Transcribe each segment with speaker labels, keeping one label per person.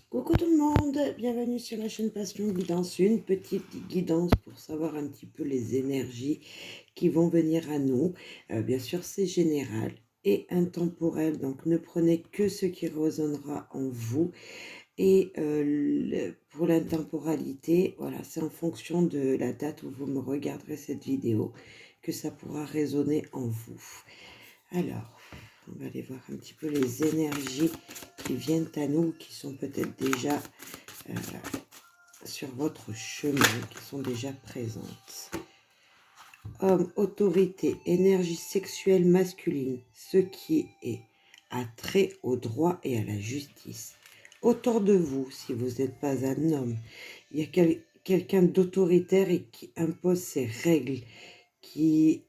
Speaker 1: Coucou tout le monde, bienvenue sur la chaîne Passion Guidance, une petite guidance pour savoir un petit peu les énergies qui vont venir à nous. Bien sûr c'est général et intemporel, donc ne prenez que ce qui résonnera en vous. Et pour l'intemporalité, voilà, c'est en fonction de la date où vous me regarderez cette vidéo que ça pourra résonner en vous. Alors, on va aller voir un petit peu les énergies qui viennent à nous, qui sont peut-être déjà sur votre chemin, qui sont déjà présentes. Homme, autorité, énergie sexuelle masculine, ce qui est attrait au droit et à la justice. Autour de vous, si vous n'êtes pas un homme, il y a quelqu'un d'autoritaire et qui impose ses règles, qui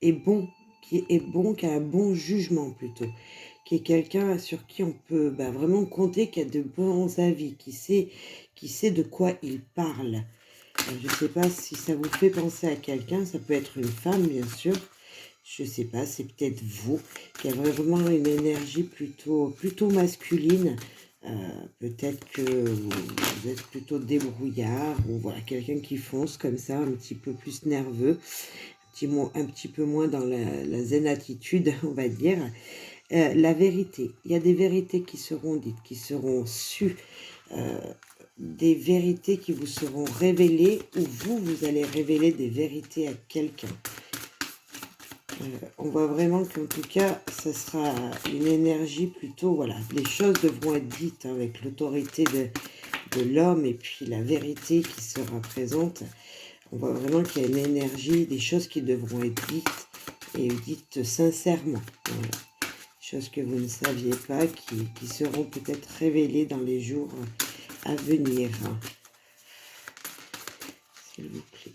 Speaker 1: est bon, qui a un bon jugement plutôt, qui est quelqu'un sur qui on peut vraiment compter, qui a de bons avis, qui sait de quoi il parle. Je ne sais pas si ça vous fait penser à quelqu'un, ça peut être une femme bien sûr, je ne sais pas, c'est peut-être vous, qui a vraiment une énergie plutôt masculine. Peut-être que vous êtes plutôt débrouillard, ou voilà, quelqu'un qui fonce comme ça, un petit peu plus nerveux, un petit peu moins dans la zen attitude, on va dire. La vérité, il y a des vérités qui seront dites, qui seront sues, des vérités qui vous seront révélées, ou vous allez révéler des vérités à quelqu'un. On voit vraiment qu'en tout cas, ça sera une énergie plutôt, voilà, les choses devront être dites avec l'autorité de l'homme et puis la vérité qui sera présente. On voit vraiment qu'il y a une énergie, des choses qui devront être dites et dites sincèrement. Voilà. Choses que vous ne saviez pas, qui seront peut-être révélées dans les jours à venir. S'il vous plaît.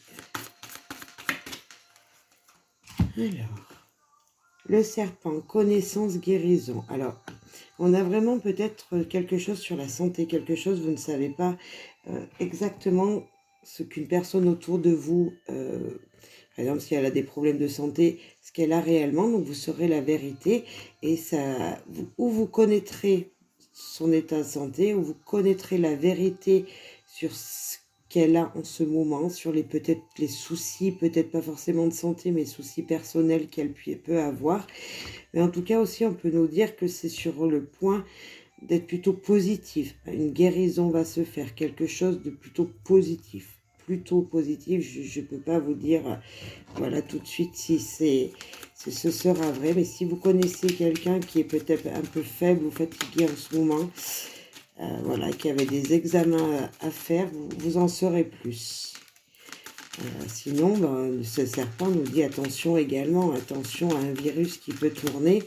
Speaker 1: Alors, le serpent, connaissance, guérison. Alors, on a vraiment peut-être quelque chose sur la santé, quelque chose, vous ne savez pas exactement ce qu'une personne autour de vous, par exemple, si elle a des problèmes de santé, ce qu'elle a réellement, donc vous saurez la vérité, et ça, ou vous connaîtrez son état de santé, ou vous connaîtrez la vérité sur ce qu'elle a en ce moment, sur peut-être les soucis, peut-être pas forcément de santé, mais soucis personnels qu'elle peut avoir. Mais en tout cas aussi, on peut nous dire que c'est sur le point d'être plutôt positif. Une guérison va se faire, quelque chose de plutôt positif. Plutôt positif, je ne peux pas vous dire, voilà, tout de suite si ce sera vrai. Mais si vous connaissez quelqu'un qui est peut-être un peu faible ou fatigué en ce moment, voilà, qui avait des examens à faire, vous en saurez plus. Sinon, ce serpent nous dit attention également, attention à un virus qui peut tourner,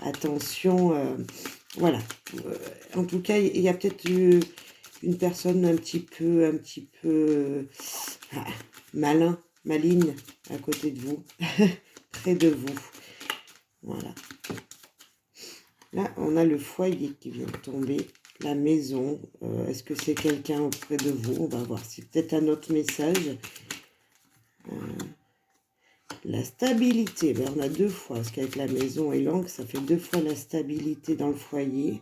Speaker 1: attention, voilà. En tout cas, il y a peut-être une personne un petit peu maligne à côté de vous, près de vous. Voilà. Là, on a le foyer qui vient de tomber, la maison. Est-ce que c'est quelqu'un auprès de vous? On va voir. C'est peut-être un autre message. La stabilité, ben on a deux fois, parce qu'avec la maison et l'angle, ça fait deux fois la stabilité dans le foyer.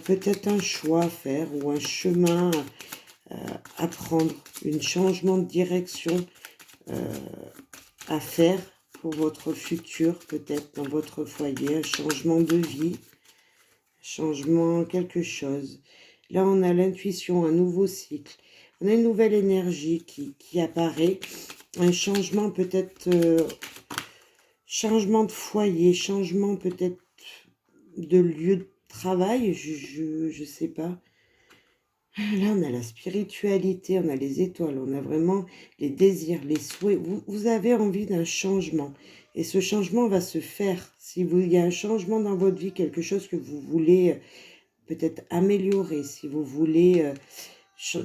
Speaker 1: Peut-être un choix à faire ou un chemin à prendre, un changement de direction à faire pour votre futur, peut-être dans votre foyer, un changement de vie, changement quelque chose. Là, on a l'intuition, un nouveau cycle. On a une nouvelle énergie qui apparaît. Un changement peut-être, changement de foyer, changement peut-être de lieu de travail, je sais pas. Là, on a la spiritualité, on a les étoiles, on a vraiment les désirs, les souhaits. Vous avez envie d'un changement. Et ce changement va se faire. Si il y a un changement dans votre vie, quelque chose que vous voulez peut-être améliorer, si vous voulez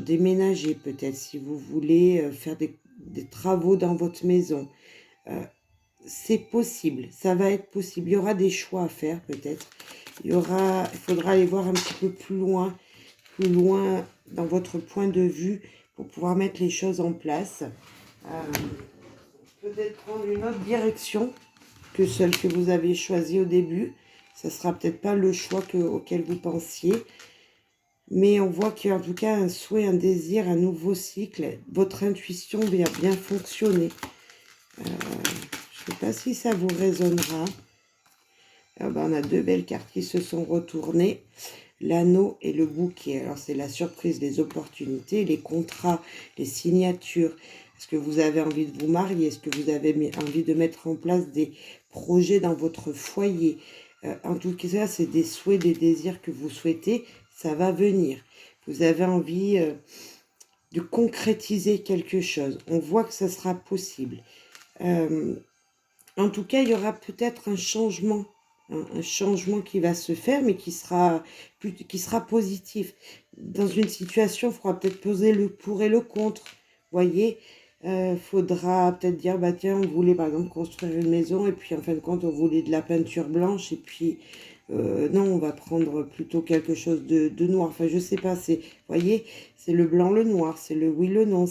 Speaker 1: déménager peut-être, si vous voulez faire des travaux dans votre maison, c'est possible, ça va être possible. Il y aura des choix à faire peut-être. Il faudra aller voir un petit peu plus loin dans votre point de vue pour pouvoir mettre les choses en place. Peut-être prendre une autre direction que celle que vous avez choisie au début. Ça sera peut-être pas le choix auquel vous pensiez. Mais on voit qu'il y a en tout cas un souhait, un désir, un nouveau cycle. Votre intuition vient bien fonctionner. Je ne sais pas si ça vous résonnera. Ah ben, on a deux belles cartes qui se sont retournées. L'anneau et le bouquet. Alors, c'est la surprise, les opportunités, les contrats, les signatures. Est-ce que vous avez envie de vous marier? Est-ce que vous avez envie de mettre en place des projets dans votre foyer? En tout cas, c'est des souhaits, des désirs que vous souhaitez. Ça va venir. Vous avez envie de concrétiser quelque chose. On voit que ça sera possible. En tout cas, il y aura peut-être un changement qui va se faire, mais qui sera positif. Dans une situation, il faudra peut-être poser le pour et le contre. Voyez, faudra peut-être dire, bah tiens, on voulait par exemple construire une maison, et puis en fin de compte, on voulait de la peinture blanche, et puis non, on va prendre plutôt quelque chose de noir. Enfin, je sais pas, voyez, c'est le blanc, le noir, c'est le oui, le non,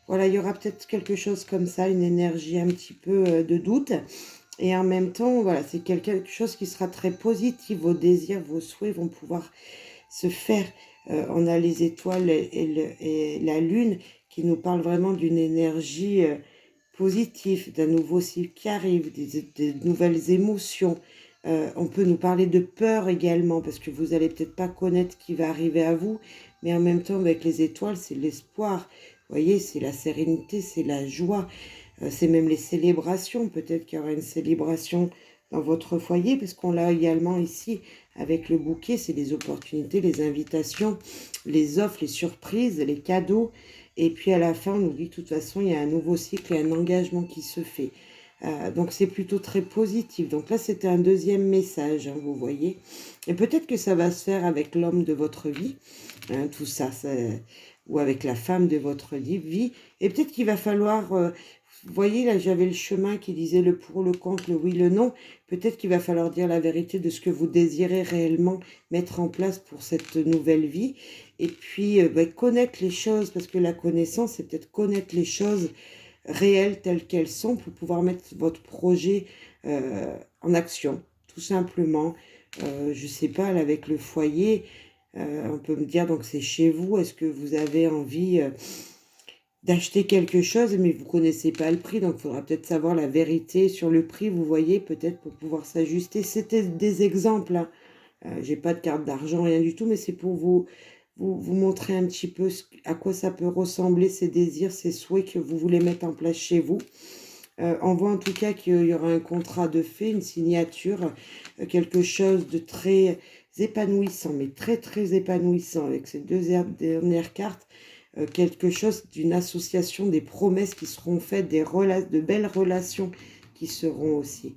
Speaker 1: voilà, il y aura peut-être quelque chose comme ça, une énergie un petit peu de doute. Et en même temps, voilà, c'est quelque chose qui sera très positif. Vos désirs, vos souhaits vont pouvoir se faire. On a les étoiles et la lune qui nous parlent vraiment d'une énergie positive, d'un nouveau cycle qui arrive, des nouvelles émotions. On peut nous parler de peur également, parce que vous allez peut-être pas connaître ce qui va arriver à vous, mais en même temps, avec les étoiles, c'est l'espoir. Vous voyez, c'est la sérénité, c'est la joie. C'est même les célébrations. Peut-être qu'il y aura une célébration dans votre foyer, parce qu'on l'a également ici avec le bouquet. C'est les opportunités, les invitations, les offres, les surprises, les cadeaux. Et puis à la fin, on nous dit de toute façon, il y a un nouveau cycle et un engagement qui se fait. Donc c'est plutôt très positif. Donc là, c'était un deuxième message, hein, vous voyez. Et peut-être que ça va se faire avec l'homme de votre vie, hein, tout ça, ou avec la femme de votre vie. Et peut-être qu'il va falloir... vous voyez, là, j'avais le chemin qui disait le pour, le contre, le oui, le non. Peut-être qu'il va falloir dire la vérité de ce que vous désirez réellement mettre en place pour cette nouvelle vie. Et puis, connaître les choses, parce que la connaissance, c'est peut-être connaître les choses réelles telles qu'elles sont pour pouvoir mettre votre projet en action, tout simplement. Je sais pas, là, avec le foyer, on peut me dire, donc c'est chez vous, est-ce que vous avez envie... d'acheter quelque chose, mais vous connaissez pas le prix, donc il faudra peut-être savoir la vérité sur le prix, vous voyez, peut-être pour pouvoir s'ajuster. C'était des exemples, hein. J'ai pas de carte d'argent, rien du tout, mais c'est pour vous montrer un petit peu à quoi ça peut ressembler, ces désirs, ces souhaits que vous voulez mettre en place chez vous. On voit en tout cas qu'il y aura un contrat de fait, une signature, quelque chose de très épanouissant, mais très très épanouissant avec ces deux dernières cartes. Quelque chose d'une association, des promesses qui seront faites, de belles relations qui seront aussi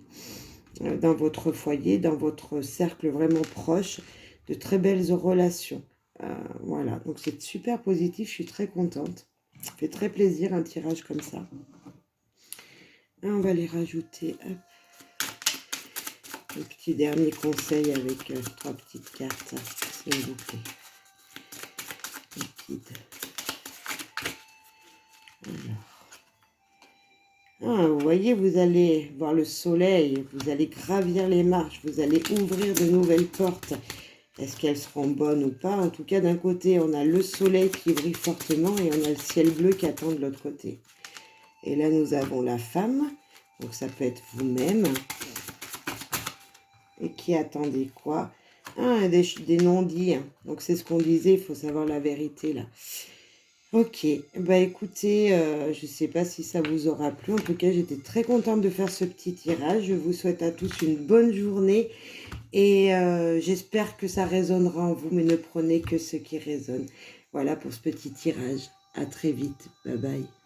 Speaker 1: dans votre foyer, dans votre cercle vraiment proche, de très belles relations. Voilà, donc c'est super positif, je suis très contente. Ça fait très plaisir un tirage comme ça. On va les rajouter. Hop. Le petit dernier conseil avec 3 petites cartes, s'il vous plaît. Liquide. Vous voyez, vous allez voir le soleil, vous allez gravir les marches, vous allez ouvrir de nouvelles portes. Est-ce qu'elles seront bonnes ou pas? En tout cas, d'un côté, on a le soleil qui brille fortement et on a le ciel bleu qui attend de l'autre côté. Et là, nous avons la femme, donc ça peut être vous-même. Et qui attendait quoi? Des non-dits. Donc c'est ce qu'on disait, il faut savoir la vérité là. Ok, bah écoutez, je ne sais pas si ça vous aura plu. En tout cas, j'étais très contente de faire ce petit tirage. Je vous souhaite à tous une bonne journée et j'espère que ça résonnera en vous, mais ne prenez que ce qui résonne. Voilà pour ce petit tirage. À très vite. Bye bye.